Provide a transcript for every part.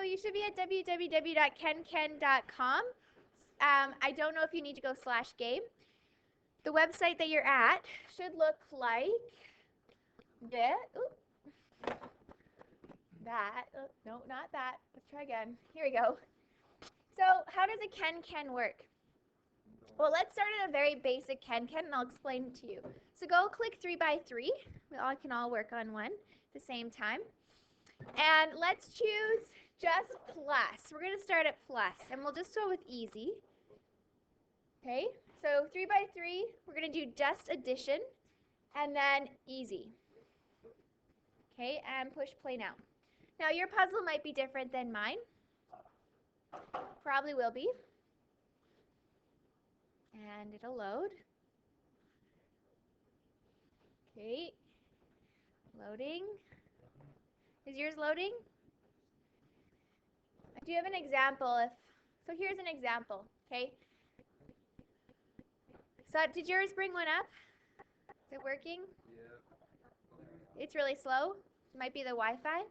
you should be at www.kenken.com. I don't know if you need to go /game. The website that you're at should look like this. Ooh, that. Oh, no, not that. Let's try again. Here we go. So how does a Ken work? Well, let's start at a very basic Ken, and I'll explain it to you. So go click 3x3. We all can all work on one at the same time. And let's choose just plus. We're going to start at plus, and we'll just go with easy. Okay, so 3x3, we're going to do just addition, and then easy. Okay, and push play now. Now, your puzzle might be different than mine. Probably will be. And it'll load. Okay, loading. Is yours loading? Do you have an example? So here's an example, okay? So did yours bring one up? Is it working? Yeah. It's really slow. It might be the Wi-Fi.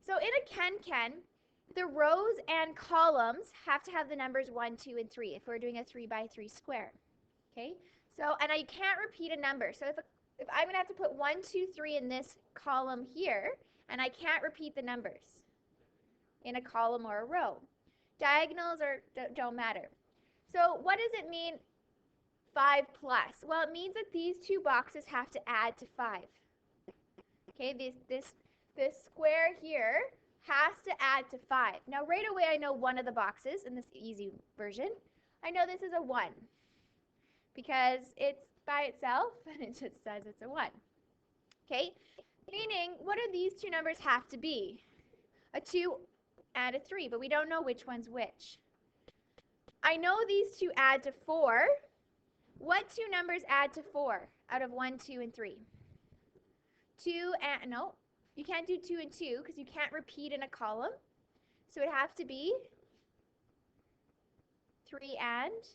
So in a Ken, the rows and columns have to have the numbers 1, 2, and 3 if we're doing a 3x3 square. Okay? So, and I can't repeat a number. So if I'm going to have to put 1, 2, 3 in this column here, and I can't repeat the numbers in a column or a row. Diagonals don't matter. So what does it mean 5 plus? Well, it means that these two boxes have to add to 5. Okay, this square here has to add to 5. Now right away I know one of the boxes in this easy version. I know this is a 1 because it's by itself and it just says it's a 1. Okay, meaning what do these two numbers have to be? A 2 and a 3, but we don't know which one's which. I know these two add to 4. What two numbers add to 4 out of 1, 2, and 3? 2 and, no, you can't do 2 and 2 because you can't repeat in a column. So it has to be 3 and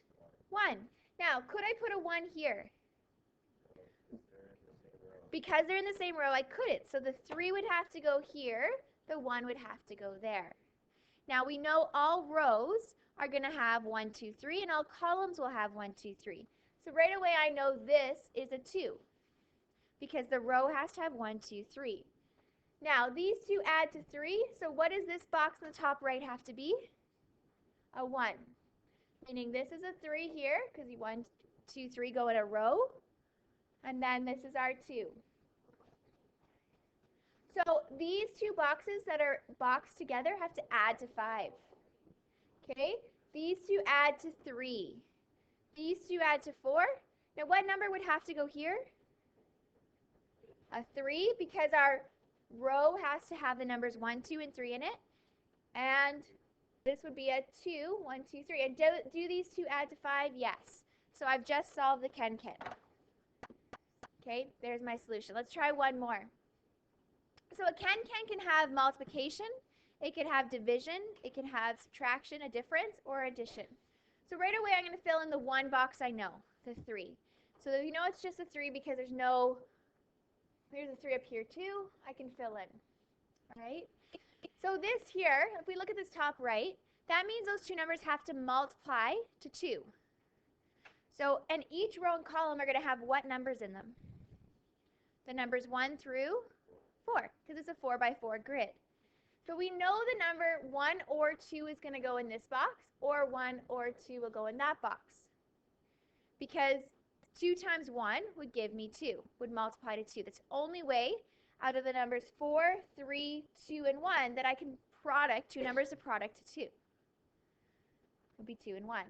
1. Now, could I put a 1 here? Because they're in the same row, I couldn't. So the 3 would have to go here. The 1 would have to go there. Now we know all rows are going to have 1, 2, 3, and all columns will have 1, 2, 3. So right away I know this is a 2 because the row has to have 1, 2, 3. Now these two add to 3, so what does this box in the top right have to be? A 1. Meaning this is a 3 here because 1, 2, 3 go in a row, and then this is our 2. So these two boxes that are boxed together have to add to 5. Okay? These two add to 3. These two add to 4. Now what number would have to go here? A 3 because our row has to have the numbers 1, 2, and 3 in it. And this would be a 2, 1, 2, 3. And do these two add to 5? Yes. So I've just solved the Ken. Okay, there's my solution. Let's try one more. So a Ken can have multiplication, it can have division, it can have subtraction, a difference, or addition. So right away I'm going to fill in the one box I know, the 3. So you know it's just a 3 because there's a 3 up here too, I can fill in. All right? So this here, if we look at this top right, that means those two numbers have to multiply to 2. So, and each row and column are going to have what numbers in them? The numbers 1 through 4, because it's a 4x4 grid. So we know the number 1 or 2 is going to go in this box, or 1 or 2 will go in that box. Because 2 times 1 would give me 2, would multiply to 2. That's the only way out of the numbers 4, 3, 2, and 1 that I can product two numbers of product to 2. It would be 2 and 1.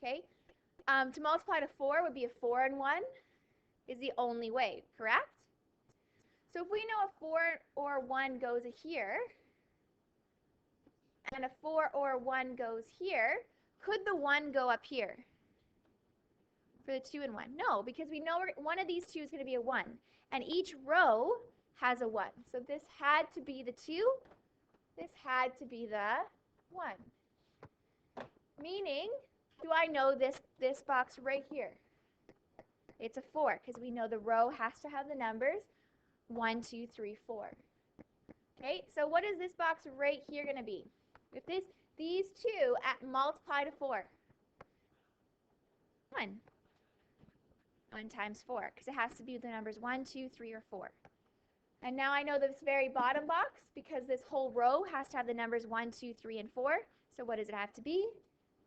Okay? To multiply to 4 would be a 4 and 1 is the only way, correct? So if we know a 4 or 1 goes here, and a 4 or 1 goes here, could the 1 go up here for the 2 and 1? No, because we know one of these two is going to be a 1. And each row has a 1. So this had to be the 2. This had to be the 1. Meaning, do I know this box right here? It's a 4 because we know the row has to have the numbers 1, 2, 3, 4. Okay, so what is this box right here going to be? If these two multiply to 4. 1. 1 times 4, because it has to be the numbers 1, 2, 3, or 4. And now I know this very bottom box, because this whole row has to have the numbers 1, 2, 3, and 4. So what does it have to be?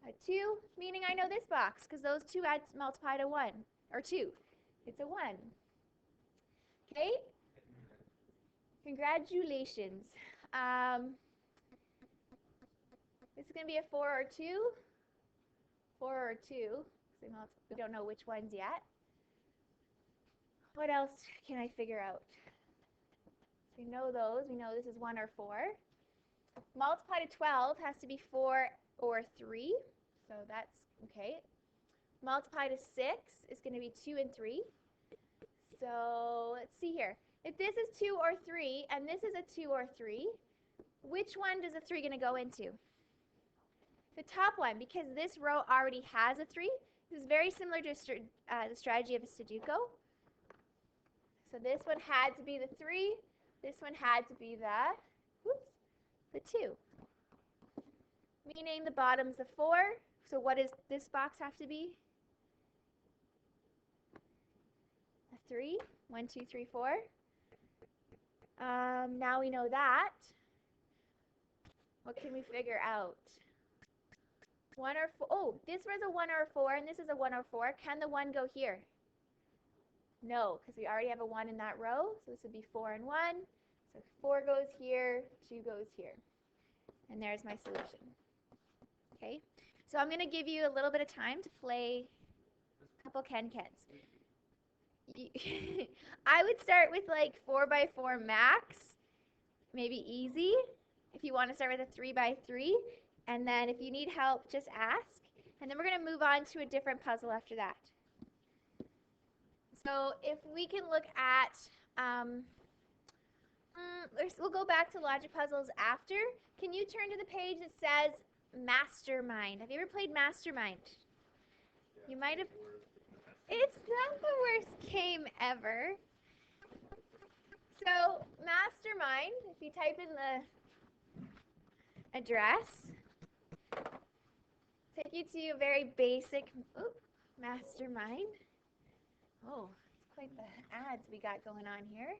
A 2, meaning I know this box, because those two multiply to 1, or 2. It's a 1. Okay? Congratulations. This is going to be a 4 or 2. 4 or 2. We don't know which ones yet. What else can I figure out? We know those. We know this is 1 or 4. Multiply to 12 has to be 4 or 3. So that's okay. Multiply to 6 is going to be 2 and 3. So let's see here. If this is 2 or 3 and this is a 2 or 3, which one does the 3 going to go into? The top one, because this row already has a 3. This is very similar to the strategy of a Sudoku. So this one had to be the 3. This one had to be the 2. Meaning the bottom's the 4. So what does this box have to be? A 3. 1, 2, 3, 4. Now we know that. What can we figure out? 1 or 4. Oh, this was a 1 or a 4, and this is a 1 or 4. Can the 1 go here? No, because we already have a 1 in that row. So this would be 4 and 1. So 4 goes here, 2 goes here. And there's my solution. Okay, so I'm going to give you a little bit of time to play a couple can-cans. I would start with like 4x4 max, maybe easy. If you want to start with a 3x3, and then if you need help, just ask. And then we're going to move on to a different puzzle after that. So if we can look at, we'll go back to logic puzzles after. Can you turn to the page that says Mastermind? Have you ever played Mastermind? You might have. It's not the worst game ever. So Mastermind, if you type in the address, take you to a very basic Mastermind. Oh, it's quite the ads we got going on here.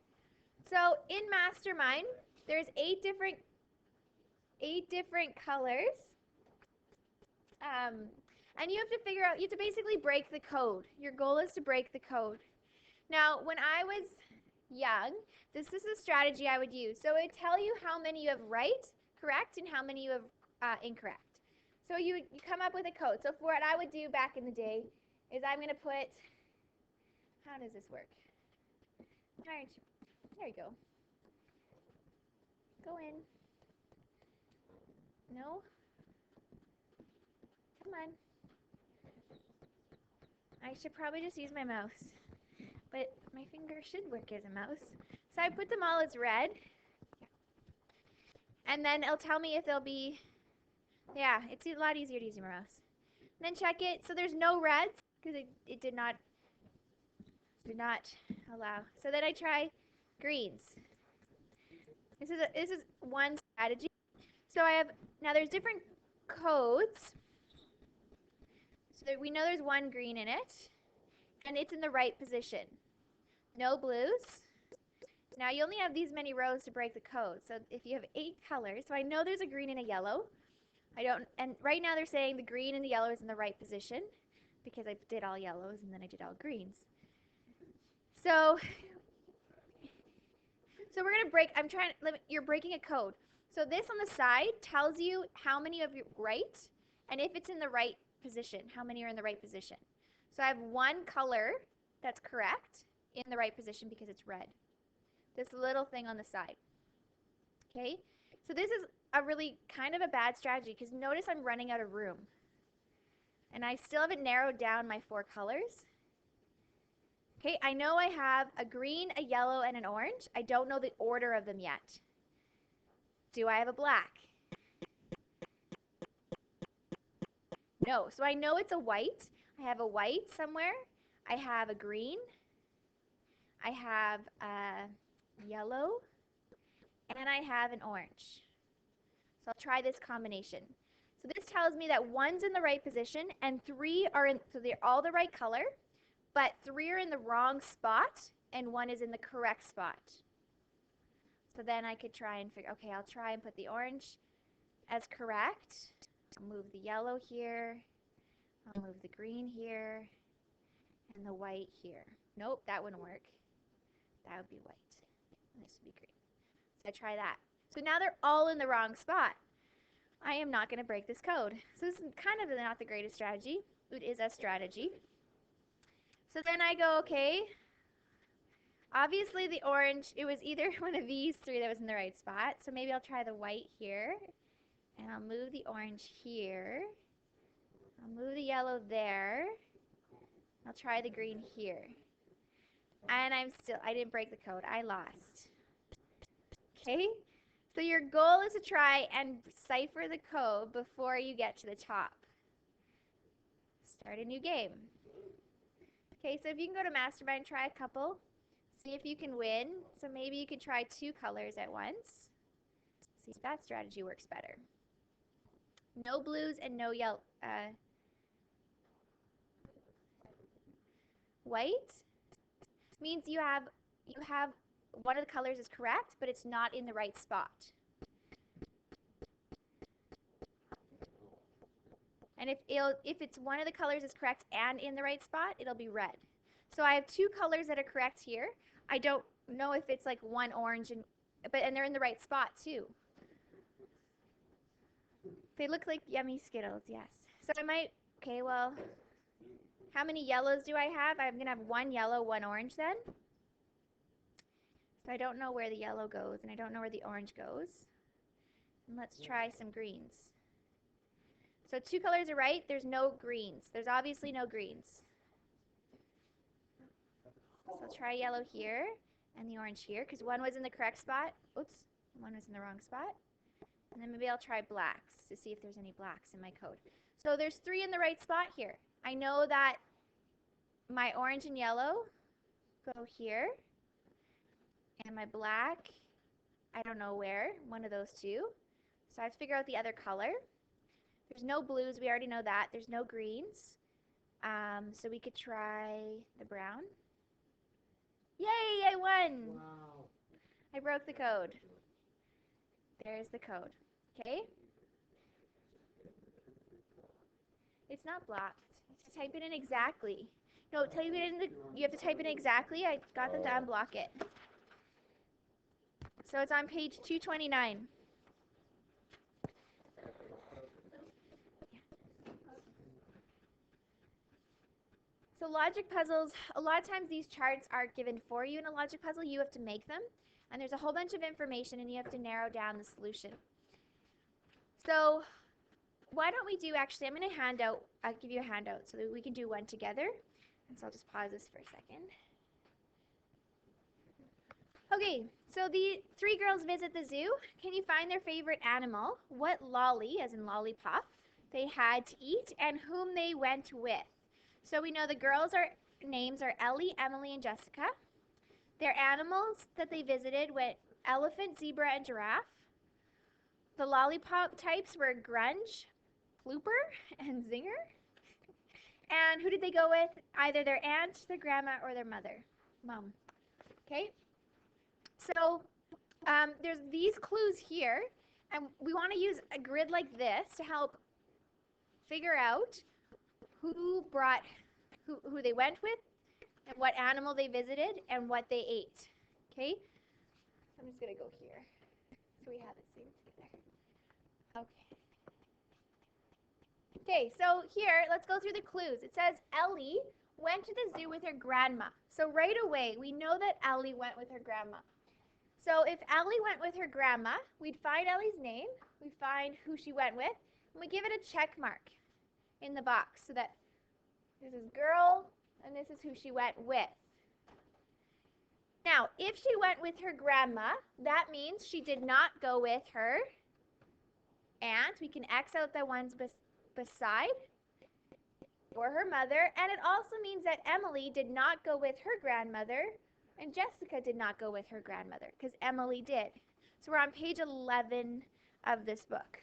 So in Mastermind, there's 8 different colors. And you have to figure out, you have to basically break the code. Your goal is to break the code. Now, when I was young, this is the strategy I would use. So it would tell you how many you have right, correct, and how many you have incorrect. So you come up with a code. So for what I would do back in the day is I'm going to put, how does this work? All right, there you go. Go in. No? Come on. I should probably just use my mouse. But my finger should work as a mouse. So I put them all as red. And then it'll tell me if they'll be, yeah, it's a lot easier to use your mouse. And then check it. So there's no reds because it did not allow. So then I try greens. This is one strategy. So I have, now there's different codes. So we know there's one green in it, and it's in the right position. No blues. Now you only have these many rows to break the code. So if you have 8 colors, so I know there's a green and a yellow. And right now they're saying the green and the yellow is in the right position because I did all yellows and then I did all greens. So we're gonna break, you're breaking a code. So this on the side tells you how many of you right, and if it's in the right position, how many are in the right position. So I have 1 color that's correct in the right position because it's red. This little thing on the side. Okay, so this is a really kind of a bad strategy because notice I'm running out of room. And I still haven't narrowed down my 4 colors. Okay, I know I have a green, a yellow, and an orange. I don't know the order of them yet. Do I have a black? No, so I know it's a white. I have a white somewhere. I have a green. I have a yellow. And I I have an orange. So I'll try this combination. So this tells me that 1's in the right position and 3 are in, so they're all the right color, but 3 are in the wrong spot and 1 is in the correct spot. So then I could try and figure, okay, I'll try and put the orange as correct. I'll move the yellow here. I'll move the green here. And the white here. Nope, that wouldn't work. That would be white. This would be green. So I try that. So now they're all in the wrong spot. I am not going to break this code. So this is kind of not the greatest strategy. It is a strategy. So then I go, okay, obviously the orange, it was either one of these 3 that was in the right spot. So maybe I'll try the white here. And I'll move the orange here. I'll move the yellow there. I'll try the green here. And I didn't break the code. I lost. Okay? So your goal is to try and cipher the code before you get to the top. Start a new game. Okay, so if you can go to Mastermind, try a couple. See if you can win. So maybe you could try 2 colors at once. See if that strategy works better. No blues and no yellow. White means you have one of the colors is correct, but it's not in the right spot. And if it's one of the colors is correct and in the right spot, it'll be red. So I have 2 colors that are correct here. I don't know if it's like one orange and they're in the right spot too. They look like yummy Skittles, yes. So I might, okay, well, how many yellows do I have? I'm going to have 1 yellow, 1 orange then. So I don't know where the yellow goes, and I don't know where the orange goes. And let's try some greens. So 2 colors are right. There's no greens. There's obviously no greens. So I'll try yellow here and the orange here, because 1 was in the correct spot. Oops, 1 was in the wrong spot. And then maybe I'll try blacks to see if there's any blacks in my code. So there's 3 in the right spot here. I know that my orange and yellow go here. And my black, I don't know where, one of those 2. So I have to figure out the other color. There's no blues, we already know that. There's no greens. So we could try the brown. Yay, I won! Wow. I broke the code. There's the code. Okay? It's not blocked. Just type it in exactly. No, type it in you have to type it in exactly. I got them to unblock it. So it's on page 229. So logic puzzles, a lot of times these charts aren't given for you in a logic puzzle. You have to make them. And there's a whole bunch of information and you have to narrow down the solution. So why don't we do, actually, I'm going to I'll give you a handout so that we can do one together. And so I'll just pause this for a second. Okay, so the 3 girls visit the zoo. Can you find their favorite animal, what lolly, as in lollipop, they had to eat, and whom they went with? So we know the girls' names are Ellie, Emily, and Jessica. Their animals that they visited went elephant, zebra, and giraffe. The lollipop types were grunge, blooper, and zinger. And who did they go with? Either their aunt, their grandma, or their mom. Okay? So there's these clues here, and we want to use a grid like this to help figure out who they went with, and what animal they visited, and what they ate. Okay? I'm just going to go here so we have it seen together. Okay. Okay, so here, let's go through the clues. It says Ellie went to the zoo with her grandma. So right away, we know that Ellie went with her grandma. So if Ellie went with her grandma, we'd find Ellie's name, we'd find who she went with, and we give it a check mark in the box so that this is girl and this is who she went with. Now, if she went with her grandma, that means she did not go with her aunt. We can X out the ones beside, or her mother, and it also means that Emily did not go with her grandmother and Jessica did not go with her grandmother because Emily did. So we're on page 11 of this book.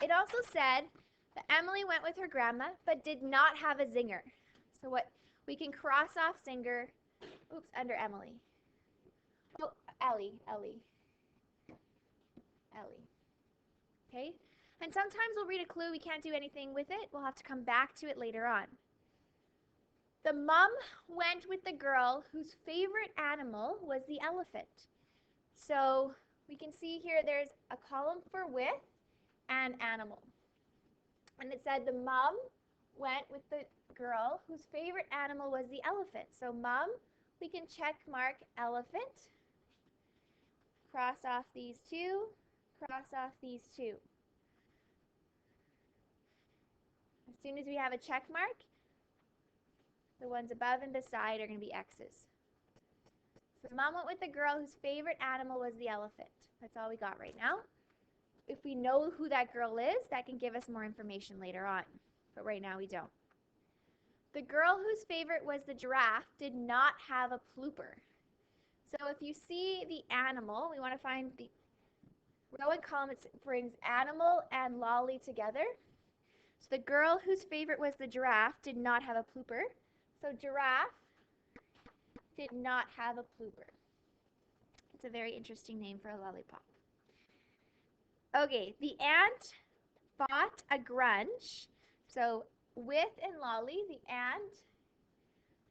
It also said that Emily went with her grandma but did not have a zinger. So what we can cross off zinger, under Emily. Oh, Ellie. Okay? And sometimes we'll read a clue, we can't do anything with it. We'll have to come back to it later on. The mom went with the girl whose favorite animal was the elephant. So we can see here there's a column for with and animal. And it said the mom went with the girl whose favorite animal was the elephant. So mom, we can check mark elephant. Cross off these two. Cross off these two. As soon as we have a check mark, the ones above and beside are going to be X's. So mom went with the girl whose favorite animal was the elephant. That's all we got right now. If we know who that girl is, that can give us more information later on. But right now we don't. The girl whose favorite was the giraffe did not have a plooper. So if you see the animal, we want to find the row and column. It brings animal and lolly together. So the girl whose favorite was the giraffe did not have a plooper. So giraffe did not have a plooper. It's a very interesting name for a lollipop. Okay, the ant bought a grunge. So with and lolly, the ant.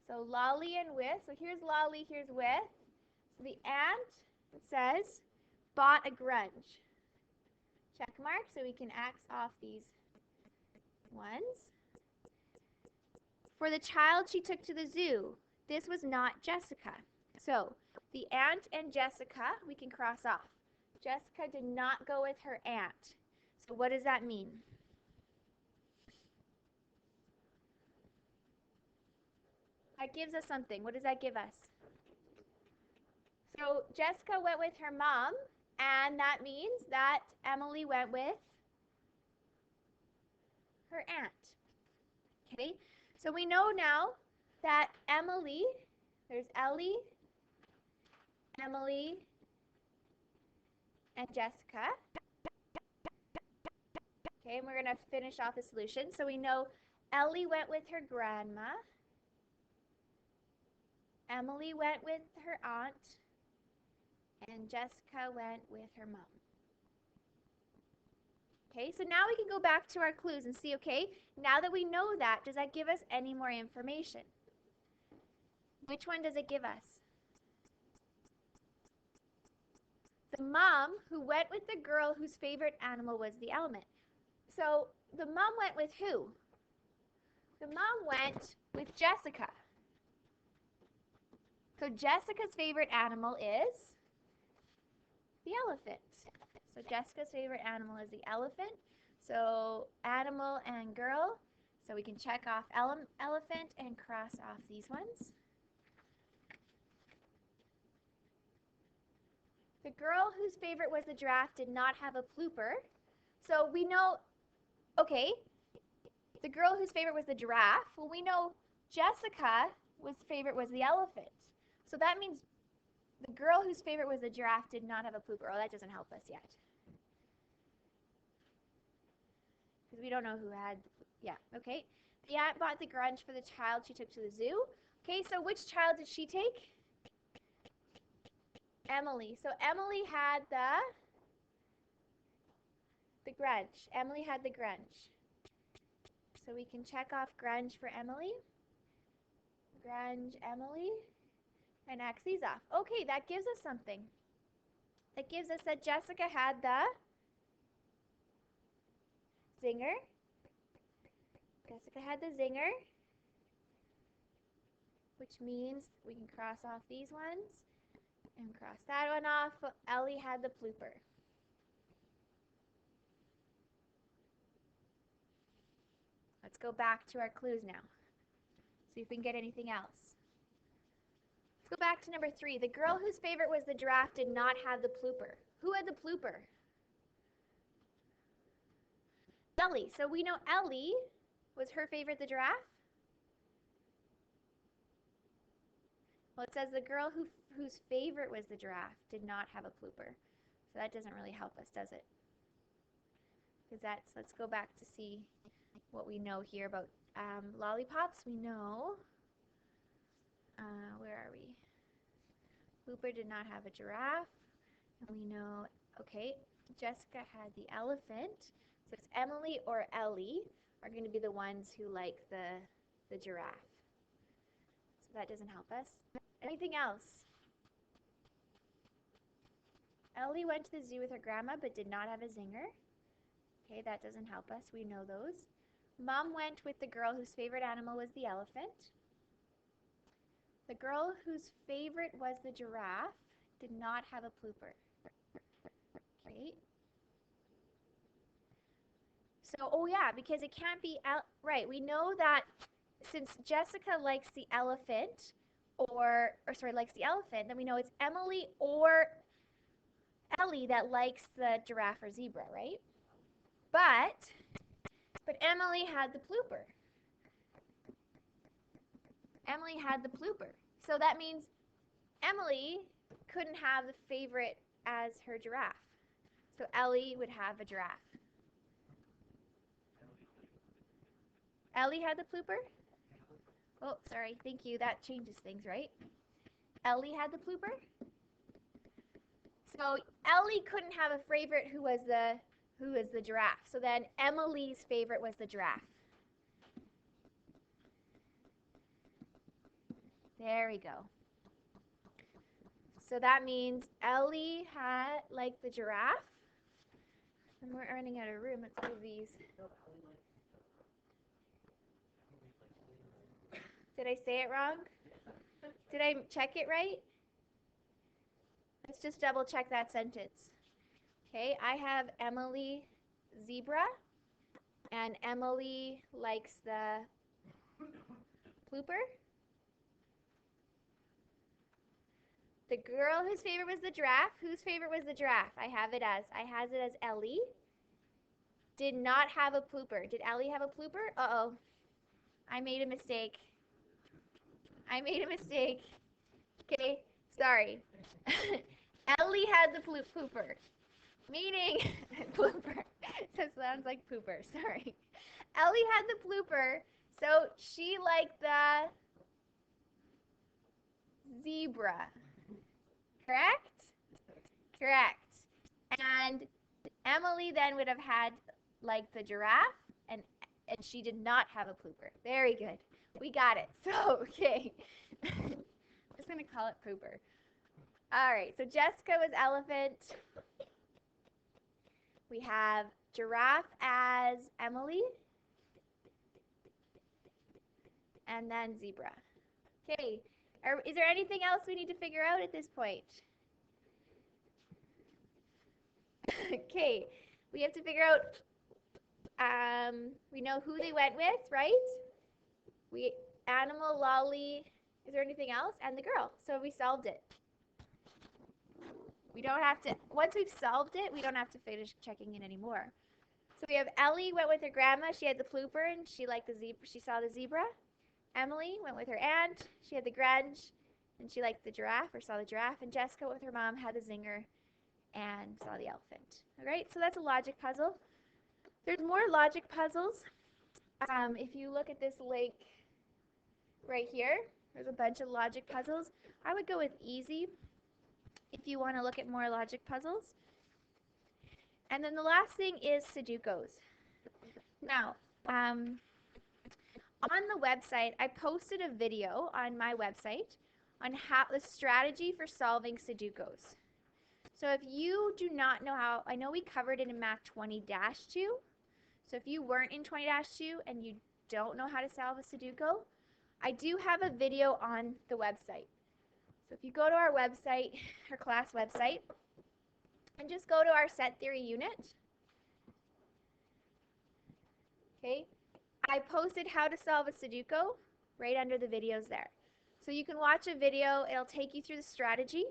So lolly and with. So here's lolly, here's with. So the ant, it says, bought a grunge. Check mark so we can X off these ones. For the child she took to the zoo. This was not Jessica. So the ant and Jessica, we can cross off. Jessica did not go with her aunt. So what does that mean? That gives us something. What does that give us? So Jessica went with her mom, and that means that Emily went with her aunt. Okay, so we know now that Emily, there's Ellie, Emily, and Jessica. Okay, and we're going to finish off the solution. So we know Ellie went with her grandma. Emily went with her aunt. And Jessica went with her mom. Okay, so now we can go back to our clues and see, okay, now that we know that, does that give us any more information? Which one does it give us? The mom who went with the girl whose favorite animal was the elephant. So the mom went with who? The mom went with Jessica. So Jessica's favorite animal is the elephant. So Jessica's favorite animal is the elephant. So animal and girl. So we can check off elephant and cross off these ones. The girl whose favorite was the giraffe did not have a plooper. So we know, okay, the girl whose favorite was the giraffe. Well, we know Jessica's favorite was the elephant. So that means the girl whose favorite was the giraffe did not have a plooper. Oh, that doesn't help us yet. Because we don't know who had, yeah, okay. The aunt bought the grunge for the child she took to the zoo. Okay, so which child did she take? Emily. So Emily had the grunge. Emily had the grunge. So we can check off grunge for Emily. Grunge, Emily. And X these off. Okay, that gives us something. That gives us that Jessica had the zinger. Jessica had the zinger, which means we can cross off these ones and cross that one off. Ellie had the plooper. Let's go back to our clues now. See if we can get anything else. Let's go back to number 3. The girl whose favorite was the giraffe did not have the plooper. Who had the plooper? Ellie. So we know Ellie was her favorite the giraffe. Well, it says the girl whose whose favorite was the giraffe did not have a pooper. So that doesn't really help us, does it? Because let's go back to see what we know here about lollipops. We know, where are we? Pooper did not have a giraffe. And we know, okay, Jessica had the elephant. So it's Emily or Ellie are going to be the ones who like the giraffe. So that doesn't help us. Anything else? Ellie went to the zoo with her grandma but did not have a zinger. Okay, that doesn't help us. We know those. Mom went with the girl whose favorite animal was the elephant. The girl whose favorite was the giraffe did not have a pooper. Okay. So, oh yeah, because it can't be, right, we know that since Jessica likes the elephant, likes the elephant, then we know it's Emily or Ellie that likes the giraffe or zebra, right? But Emily had the pooper. Emily had the pooper. So that means Emily couldn't have the favorite as her giraffe. So Ellie would have a giraffe. Ellie had the pooper? Oh, sorry. Thank you. That changes things, right? Ellie had the pooper? So Ellie couldn't have a favorite who was the giraffe. So then Emily's favorite was the giraffe. There we go. So that means Ellie had like the giraffe. And we're running out of room. Let's move these. Did I say it wrong? Did I check it right? Let's just double check that sentence. Okay, I have Emily zebra, and Emily likes the pooper. The girl whose favorite was the giraffe. Whose favorite was the giraffe? I have it as Ellie. Did not have a pooper. Did Ellie have a pooper? Uh-oh. I made a mistake. Okay, sorry. Ellie had the pooper. Meaning, pooper. That sounds like pooper, sorry. Ellie had the pooper, so she liked the zebra. Correct? Correct. And Emily then would have had like the giraffe, and she did not have a pooper. Very good. We got it. So, okay. I'm just going to call it pooper. All right, so Jessica was elephant. We have giraffe as Emily. And then zebra. Okay, is there anything else we need to figure out at this point? Okay, we have to figure out, we know who they went with, right? Animal, lolly, is there anything else? And the girl, so we solved it. We don't have to, once we've solved it, we don't have to finish checking in anymore. So we have Ellie went with her grandma, she had the pooper, and she liked the zebra, she saw the zebra. Emily went with her aunt, she had the grunge, and she liked the giraffe, or saw the giraffe. And Jessica with her mom had the zinger and saw the elephant. All right, so that's a logic puzzle. There's more logic puzzles. If you look at this link right here, there's a bunch of logic puzzles. I would go with easy if you want to look at more logic puzzles. And then the last thing is Sudokus. Now, on the website, I posted a video on my website on how the strategy for solving Sudokus. So if you do not know how, I know we covered it in Math 20-2. So if you weren't in 20-2 and you don't know how to solve a Sudoku, I do have a video on the website. So if you go to our website, our class website, and just go to our set theory unit, okay, I posted how to solve a Sudoku right under the videos there. So you can watch a video, it'll take you through the strategy.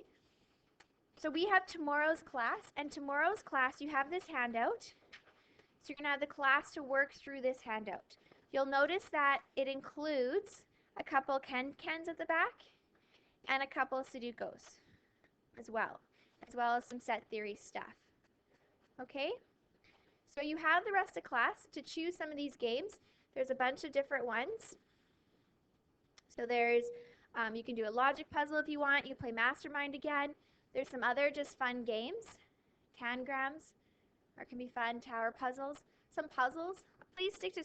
So we have tomorrow's class, and tomorrow's class you have this handout. So you're going to have the class to work through this handout. You'll notice that it includes a couple cans at the back, and a couple Sudokus as well as some set theory stuff. Okay? So you have the rest of class to choose some of these games. There's a bunch of different ones. So there's, you can do a logic puzzle if you want. You can play Mastermind again. There's some other just fun games. Tangrams, or can be fun. Tower puzzles. Some puzzles. Please stick to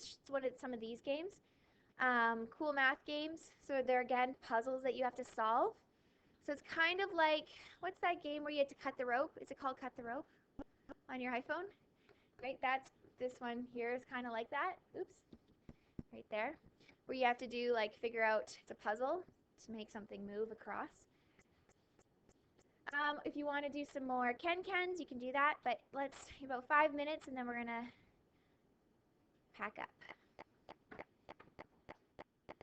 some of these games. Cool math games. So they're, again, puzzles that you have to solve. So it's kind of like, what's that game where you have to cut the rope? Is it called Cut the Rope on your iPhone? Right, this one here is kind of like that. Oops, right there. Where you have to do, like, figure out, it's a puzzle to make something move across. If you want to do some more can-cans, you can do that, but let's, about 5 minutes, and then we're going to pack up.